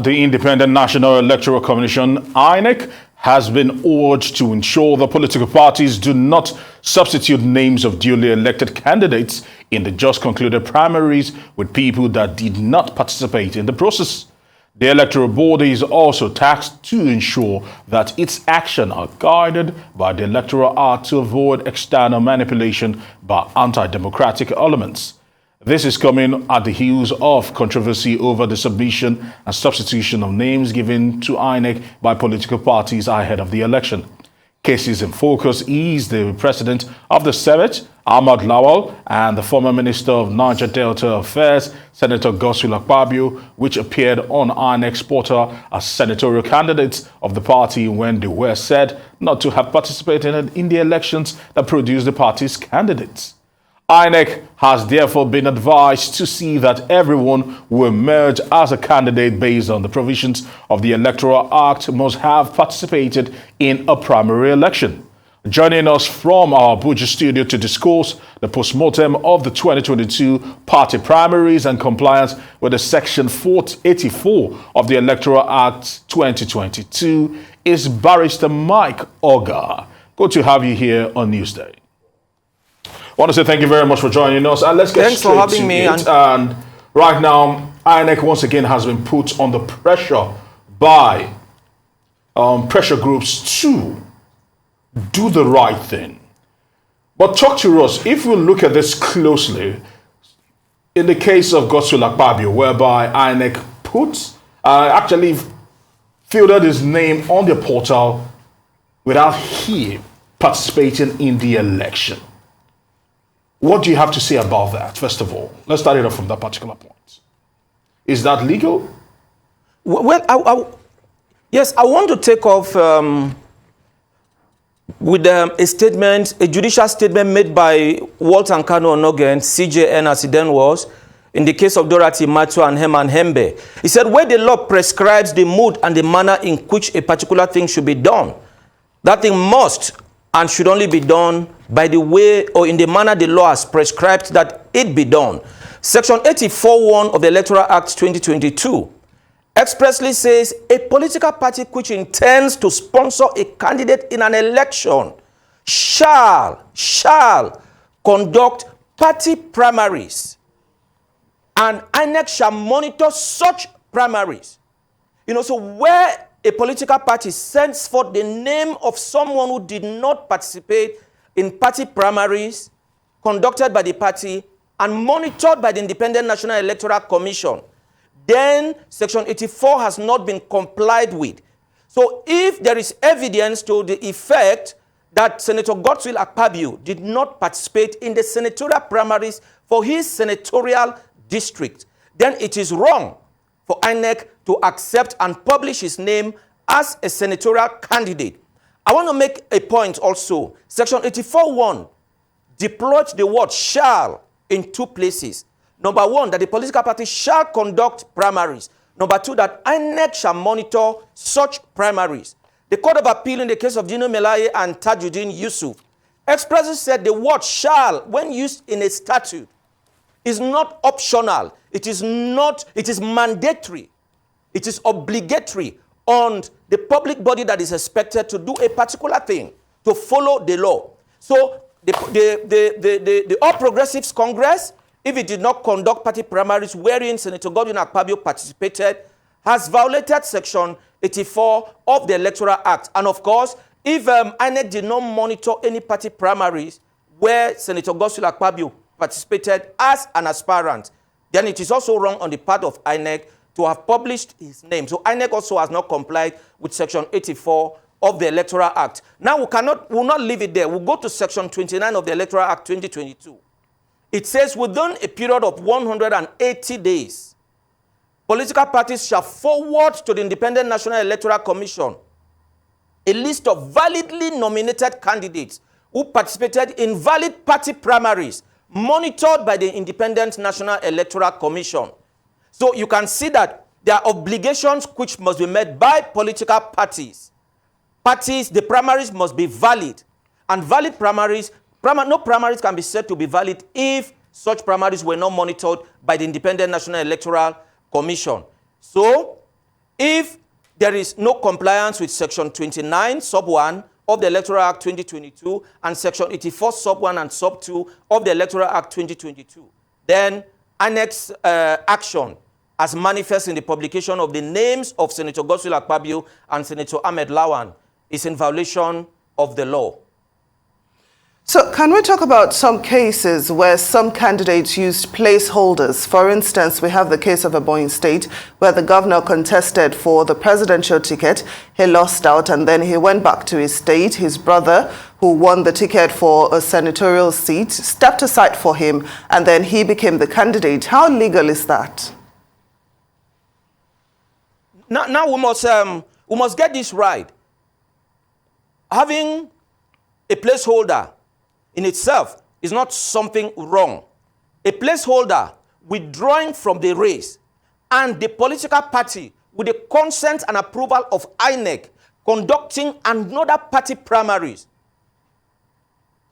the Independent National Electoral Commission, INEC, has been urged to ensure the political parties do not substitute names of duly elected candidates in the just concluded primaries with people that did not participate in the process. The electoral body is also tasked to ensure that its actions are guided by the Electoral Act to avoid external manipulation by anti-democratic elements. This is coming at the heels of controversy over the submission and substitution of names given to INEC by political parties ahead of the election. Cases in focus is the president of the Senate, Ahmad Lawal, and the former Minister of Niger Delta Affairs, Senator Godswill Akpabio, which appeared on INEC's portal as senatorial candidates of the party when they were said not to have participated in the elections that produced the party's candidates. INEC has therefore been advised to see that everyone who emerge as a candidate based on the provisions of the Electoral Act must have participated in a primary election. Joining us from our Abuja studio to discuss the postmortem of the 2022 party primaries and compliance with the Section 484 of the Electoral Act 2022 is Barrister Mike Ogar. Good to have you here on Newsday. I want to say thank you very much for joining us, and let's get straight to it. Thanks for having me. And right now, INEC once again has been put under pressure by pressure groups to do the right thing. But talk to us, if we look at this closely, in the case of Godswill Akpabio, whereby INEC actually fielded his name on the portal without him participating in the election. What do you have to say about that, first of all? Let's start it off from that particular point. Is that legal? Well, yes, I want to take off with a statement, a judicial statement made by Walter Nkanu Onogen, CJN as he then was, in the case of Dorothy Matthew and Herman Hembe. He said, where the law prescribes the mood and the manner in which a particular thing should be done, that thing must and should only be done by the way or in the manner the law has prescribed that it be done. Section 84(1) of the Electoral Act 2022 expressly says a political party which intends to sponsor a candidate in an election shall conduct party primaries, and INEC shall monitor such primaries. So where a political party sends forth the name of someone who did not participate in party primaries conducted by the party and monitored by the Independent National Electoral Commission, then Section 84 has not been complied with. So if there is evidence to the effect that Senator Godswill Akpabio did not participate in the senatorial primaries for his senatorial district, then it is wrong for INEC to accept and publish his name as a senatorial candidate. I want to make a point also. Section 84(1) deployed the word shall in two places. Number one, that the political party shall conduct primaries. Number two, that INEC shall monitor such primaries. The Court of Appeal in the case of Dino Melaye and Tajuddin Yusuf expressly said the word shall, when used in a statute, is not optional. It is mandatory. It is obligatory on the public body that is expected to do a particular thing, to follow the law. So the All Progressives Congress, if it did not conduct party primaries wherein Senator Godswill Akpabio participated, has violated Section 84 of the Electoral Act. And of course, if INEC did not monitor any party primaries where Senator Godswill Akpabio participated as an aspirant, then it is also wrong on the part of INEC to have published his name. So INEC also has not complied with Section 84 of the Electoral Act. Now we'll not leave it there. We'll go to Section 29 of the Electoral Act 2022. It says within a period of 180 days, political parties shall forward to the Independent National Electoral Commission a list of validly nominated candidates who participated in valid party primaries monitored by the Independent National Electoral Commission. So you can see that there are obligations which must be met by political parties. The primaries must be valid. And valid primaries, no primaries can be said to be valid if such primaries were not monitored by the Independent National Electoral Commission. So If there is no compliance with Section 29, Sub 1 of the Electoral Act 2022 and Section 84, Sub 1 and Sub 2 of the Electoral Act 2022, then annex action as manifest in the publication of the names of Senator Godswill Akpabio and Senator Ahmed Lawan is in violation of the law. So can we talk about some cases where some candidates used placeholders? For instance, we have the case of Ebonyi State where the governor contested for the presidential ticket. He lost out and then he went back to his state. His brother, who won the ticket for a senatorial seat, stepped aside for him and then he became the candidate. How legal is that? Now we must get this right. Having a placeholder in itself is not something wrong. A placeholder withdrawing from the race and the political party with the consent and approval of INEC conducting another party primaries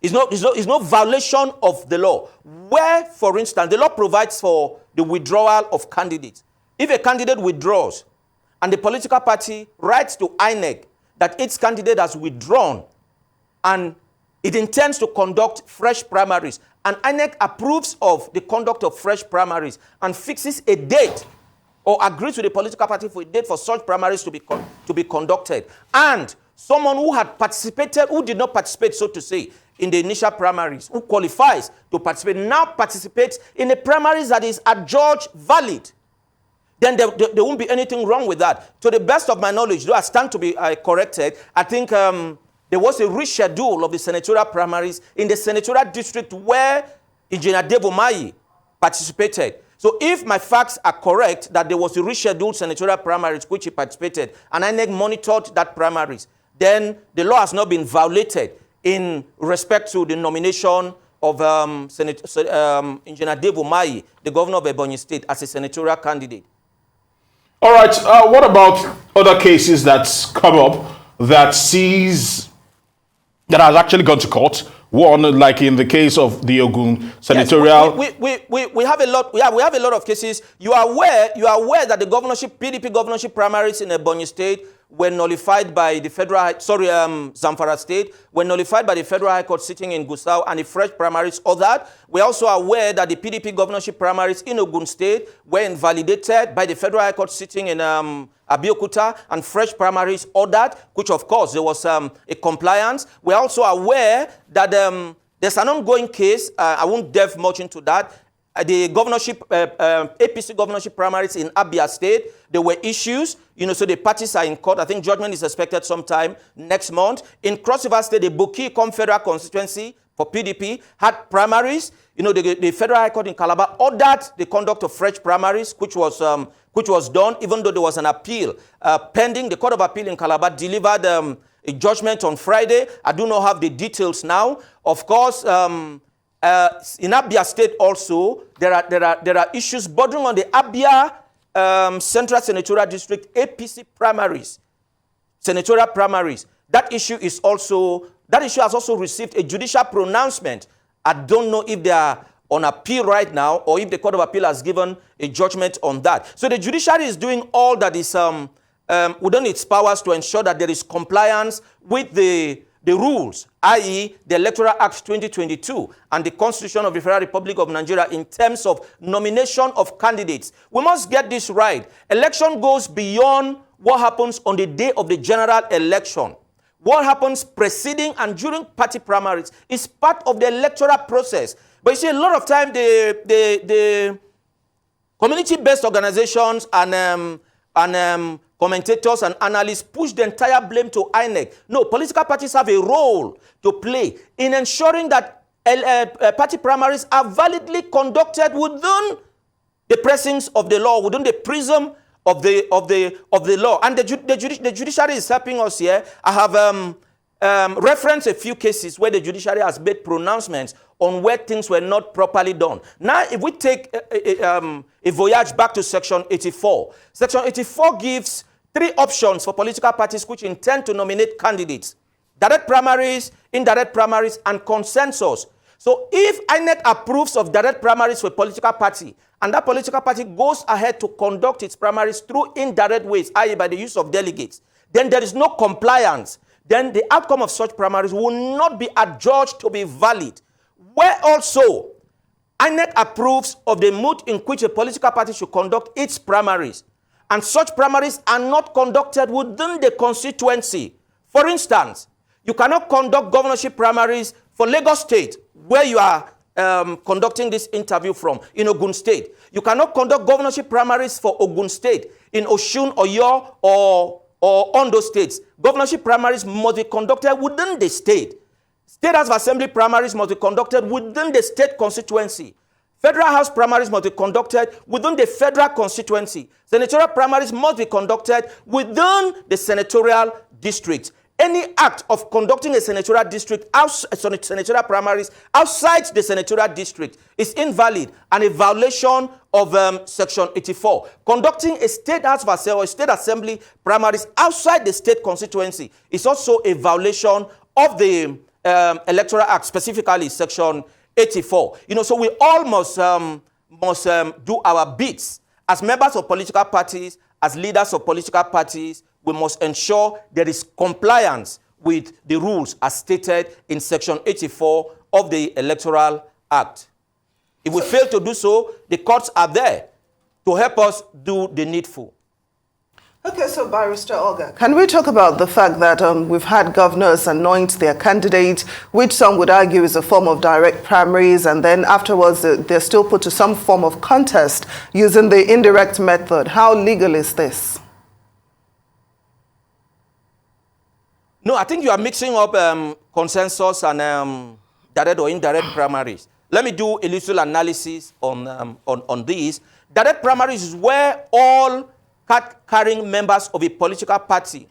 is no violation of the law. Where, for instance, the law provides for the withdrawal of candidates. If a candidate withdraws and the political party writes to INEC that its candidate has withdrawn and it intends to conduct fresh primaries, and INEC approves of the conduct of fresh primaries and fixes a date or agrees with the political party for a date for such primaries to be conducted, and someone who had participated, who did not participate, so to say, in the initial primaries, who qualifies to participate, now participates in a primaries that is adjudged valid, then there won't be anything wrong with that. To the best of my knowledge, though I stand to be corrected, I think there was a reschedule of the senatorial primaries in the senatorial district where Engineer Devomayi participated. So if my facts are correct, that there was a rescheduled senatorial primaries which he participated, and INEC monitored that primaries, then the law has not been violated in respect to the nomination of Engineer Devomayi, the governor of Ebonyi State, as a senatorial candidate. All right. What about other cases that's come up that has actually gone to court? One, like in the case of the Ogun senatorial. Yes, we have a lot. Yeah, we have a lot of cases. You are aware that the PDP governorship primaries in Ebonyi State were nullified by the Zamfara State were nullified by the Federal High Court sitting in Gusau, and the fresh primaries ordered. We are also aware that the PDP governorship primaries in Ogun State were invalidated by the Federal High Court sitting in Abeokuta, and fresh primaries ordered, which of course there was a compliance. We are also aware that there's an ongoing case. I won't delve much into that. The governorship, APC governorship primaries in Abia State, there were issues, so the parties are in court. I think judgment is expected sometime next month. In Cross River State, the Boki Federal constituency for PDP had primaries. The Federal High Court in Calabar ordered the conduct of fresh primaries, which was done, even though there was an appeal pending. The Court of Appeal in Calabar delivered a judgment on Friday. I do not have the details now. Of course, in Abia State also, there are issues bordering on the Abia Central Senatorial District APC primaries, senatorial primaries. That issue has also received a judicial pronouncement. I don't know if they are on appeal right now or if the Court of Appeal has given a judgment on that. So the judiciary is doing all that is within its powers to ensure that there is compliance with the rules, i.e. the Electoral Act 2022 and the Constitution of the Federal Republic of Nigeria in terms of nomination of candidates. We must get this right. Election goes beyond what happens on the day of the general election. What happens preceding and during party primaries is part of the electoral process. But you see, a lot of time the community-based organizations and commentators and analysts push the entire blame to INEC. No, political parties have a role to play in ensuring that party primaries are validly conducted within the presence of the law, within the prism of the law. And the judiciary is helping us here. I have referenced a few cases where the judiciary has made pronouncements on where things were not properly done. Now, if we take a voyage back to Section 84, Section 84 gives 3 options for political parties which intend to nominate candidates: direct primaries, indirect primaries, and consensus. So if INEC approves of direct primaries for a political party, and that political party goes ahead to conduct its primaries through indirect ways, i.e. by the use of delegates, then there is no compliance. Then the outcome of such primaries will not be adjudged to be valid. Where also INEC approves of the mode in which a political party should conduct its primaries, and such primaries are not conducted within the constituency. For instance, you cannot conduct governorship primaries for Lagos State, where you are conducting this interview from, in Ogun State. You cannot conduct governorship primaries for Ogun State, in Osun, Oyo, or Ondo states. Governorship primaries must be conducted within the state. State House of Assembly primaries must be conducted within the state constituency. Federal House primaries must be conducted within the federal constituency. Senatorial primaries must be conducted within the senatorial district. Any act of conducting a senatorial district senatorial primaries outside the senatorial district is invalid and a violation of Section 84. Conducting a state house of assembly or state assembly primaries outside the state constituency is also a violation of the Electoral Act, specifically Section 84. So we all must do our bits as members of political parties, as leaders of political parties. We must ensure there is compliance with the rules as stated in Section 84 of the Electoral Act. If we fail to do so, the courts are there to help us do the needful. Okay, so Barrister Ogar, can we talk about the fact that we've had governors anoint their candidates, which some would argue is a form of direct primaries, and then afterwards they're still put to some form of contest using the indirect method. How legal is this? No, I think you are mixing up consensus and direct or indirect primaries. Let me do a little analysis on these. Direct primaries is where all card-carrying members of a political party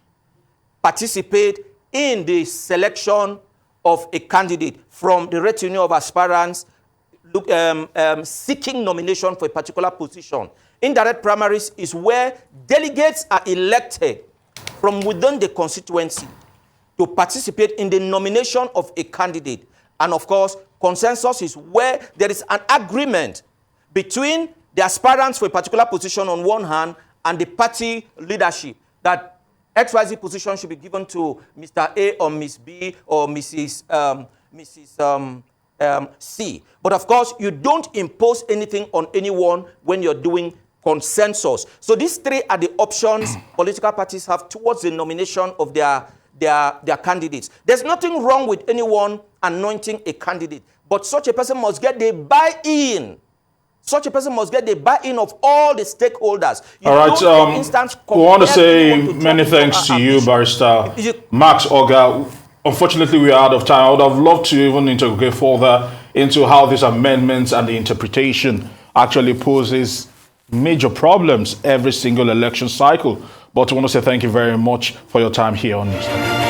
participate in the selection of a candidate from the retinue of aspirants seeking nomination for a particular position. Indirect primaries is where delegates are elected from within the constituency to participate in the nomination of a candidate. And of course, consensus is where there is an agreement between the aspirants for a particular position on one hand and the party leadership that XYZ position should be given to Mr. A or Miss B or Mrs. C. But of course, you don't impose anything on anyone when you're doing consensus. So these three are the options political parties have towards the nomination of their candidates. There's nothing wrong with anyone anointing a candidate, but such a person must get the buy-in. Such a person must get the buy-in of all the stakeholders. All right, we want to say many thanks to you, Barrister Max Ogar. Unfortunately, we are out of time. I would have loved to even integrate further into how these amendments and the interpretation actually poses major problems every single election cycle. But I want to say thank you very much for your time here on News.